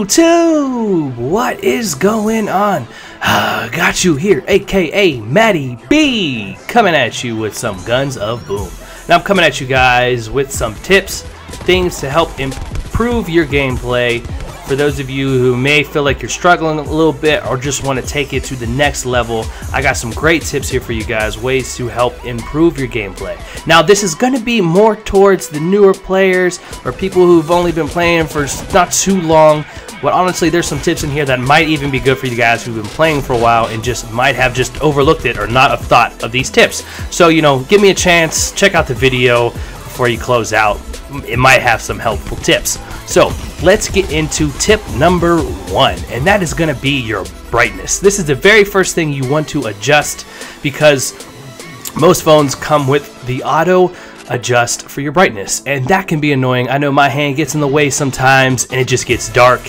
YouTube, what is going on? Got you here, aka Matty B, coming at you with some Guns of Boom. Now I'm coming at you guys with some tips, things to help improve your gameplay. For those of you who may feel like you're struggling a little bit or just want to take it to the next level, I got some great tips here for you guys, ways to help improve your gameplay. Now this is going to be more towards the newer players or people who've only been playing for not too long, but honestly there's some tips in here that might even be good for you guys who've been playing for a while and just might have just overlooked it or not have thought of these tips. So, you know, give me a chance, check out the video before you close out. It might have some helpful tips. So let's get into tip number 1, and that is going to be your brightness. This is the very first thing you want to adjust because most phones come with the auto adjust for your brightness, and that can be annoying. I know my hand gets in the way sometimes and it just gets dark,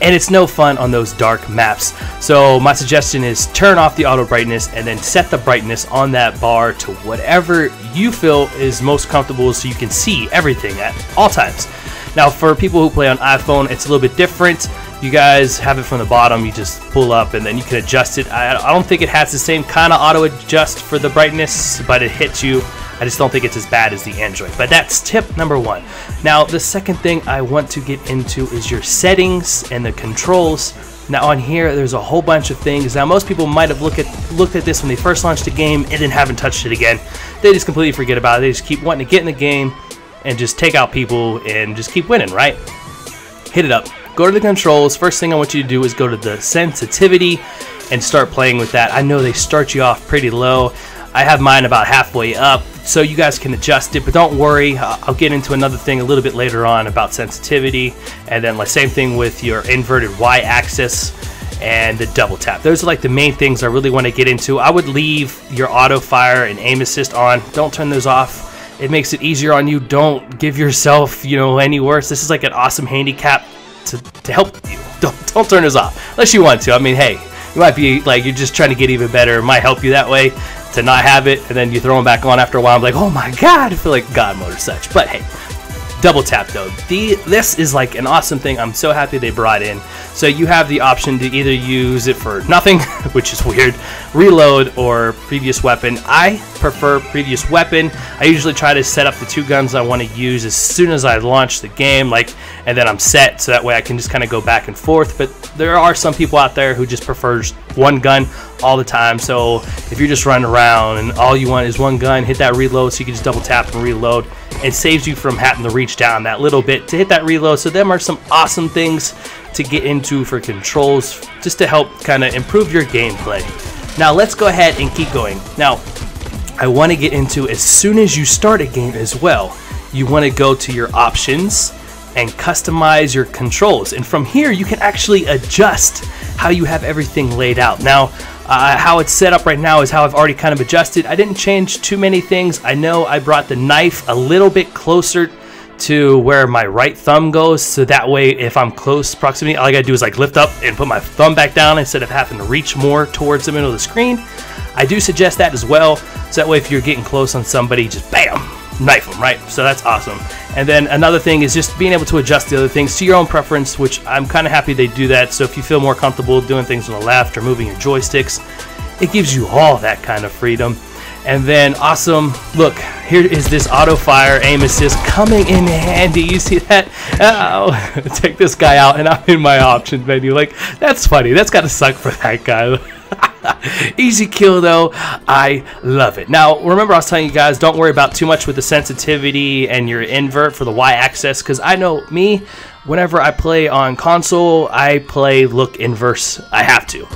and it's no fun on those dark maps. So my suggestion is turn off the auto brightness and then set the brightness on that bar to whatever you feel is most comfortable so you can see everything at all times. Now for people who play on iPhone, it's a little bit different. You guys have it from the bottom, you just pull up and then you can adjust it. I don't think it has the same kind of auto adjust for the brightness, but it hits you. I just don't think it's as bad as the Android. But that's tip number 1. Now the second thing I want to get into is your settings and the controls. Now on here there's a whole bunch of things. Now most people might have looked at this when they first launched the game and then haven't touched it again. They just completely forget about it. They just keep wanting to get in the game and just take out people and just keep winning, right? Hit it up. Go to the controls. First thing I want you to do is go to the sensitivity and start playing with that. I know they start you off pretty low. I have mine about halfway up, so you guys can adjust it, but don't worry, I'll get into another thing a little bit later on about sensitivity, and then like same thing with your inverted Y-axis and the double tap. Those are like the main things I really want to get into. I would leave your auto fire and aim assist on. Don't turn those off. It makes it easier on you. Don't give yourself, you know, any worse. This is like an awesome handicap to help you. Don't turn those off unless you want to. I mean, hey, you might be like you're just trying to get even better. It might help you that way to not have it, and then you throw them back on after a while. I'm like, oh my god, I feel like God mode or such. But hey, double tap though. This is like an awesome thing. I'm so happy they brought in. So you have the option to either use it for nothing, which is weird, reload, or previous weapon. I prefer previous weapon. I usually try to set up the 2 guns I want to use as soon as I launch the game, and then I'm set, so that way I can just kind of go back and forth. But there are some people out there who just prefers 1 gun all the time. So if you're just running around and all you want is 1 gun, hit that reload so you can just double tap and reload. It saves you from having to reach down that little bit to hit that reload. So them are some awesome things to get into for controls, just to help kind of improve your gameplay. Now let's go ahead and keep going. Now I want to get into, as soon as you start a game as well, you want to go to your options and customize your controls, and from here you can actually adjust how you have everything laid out. Now how it's set up right now is how I've already kind of adjusted. I didn't change too many things. I know I brought the knife a little bit closer to where my right thumb goes, so that way if I'm close proximity, all I gotta do is like lift up and put my thumb back down instead of having to reach more towards the middle of the screen. I do suggest that as well, so that way if you're getting close on somebody, just bam, knife them, right? So that's awesome. And then another thing is just being able to adjust the other things to your own preference, which I'm kind of happy they do that. So if you feel more comfortable doing things on the left or moving your joysticks, it gives you all that kind of freedom. And then awesome, look, here is this auto fire aim assist coming in handy. You see that? Oh, take this guy out and I'm in my options menu. Like, that's funny. That's gotta suck for that guy. Easy kill though. I love it. Now remember I was telling you guys, don't worry about too much with the sensitivity and your invert for the Y-axis, because I know me, whenever I play on console, I play look inverse. I have to,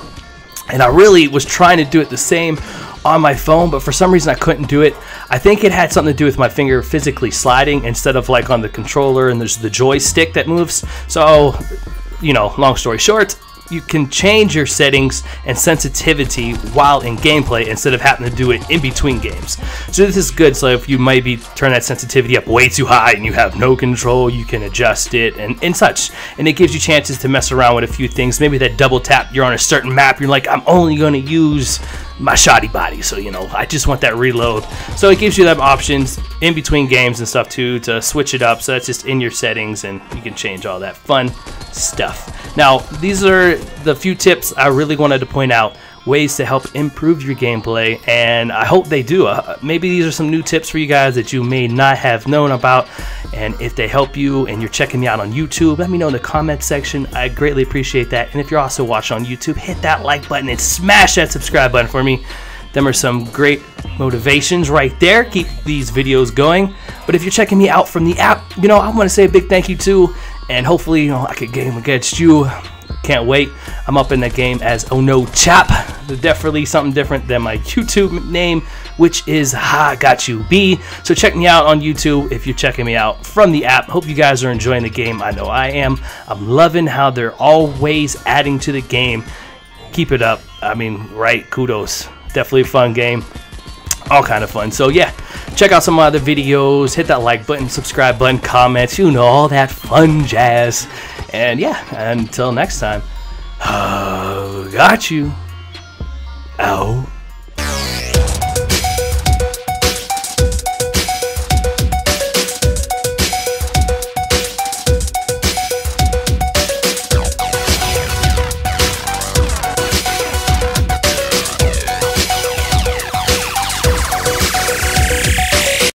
and I really was trying to do it the same on my phone, but for some reason I couldn't do it. I think it had something to do with my finger physically sliding instead of like on the controller, and there's the joystick that moves. So, you know, long story short, you can change your settings and sensitivity while in gameplay instead of having to do it in between games. So this is good. So if you maybe turn that sensitivity up way too high and you have no control, you can adjust it and such. And it gives you chances to mess around with a few things. Maybe that double tap, you're on a certain map, you're like, I'm only going to use my shoddy body, so you know, I just want that reload. So it gives you them options in between games and stuff too to switch it up. So that's just in your settings and you can change all that fun stuff. Now, these are the few tips I really wanted to point out, ways to help improve your gameplay, and I hope they do. Maybe these are some new tips for you guys that you may not have known about, and if they help you and you're checking me out on YouTube, let me know in the comment section. I greatly appreciate that. And if you're also watching on YouTube, hit that like button and smash that subscribe button for me. Them are some great motivations right there. Keep these videos going. But if you're checking me out from the app, I want to say a big thank you too, and hopefully I could game against you. Can't wait. I'm up in the game as Oh No Chap. Definitely something different than my YouTube name, which is Ha Got You B. So check me out on YouTube if you're checking me out from the app. Hope you guys are enjoying the game. I know I am. I'm loving how they're always adding to the game. Keep it up. Right, kudos. Definitely a fun game. All kind of fun. So yeah, check out some other videos. Hit that like button, subscribe button, comments, all that fun jazz. And yeah, until next time, got you. Out.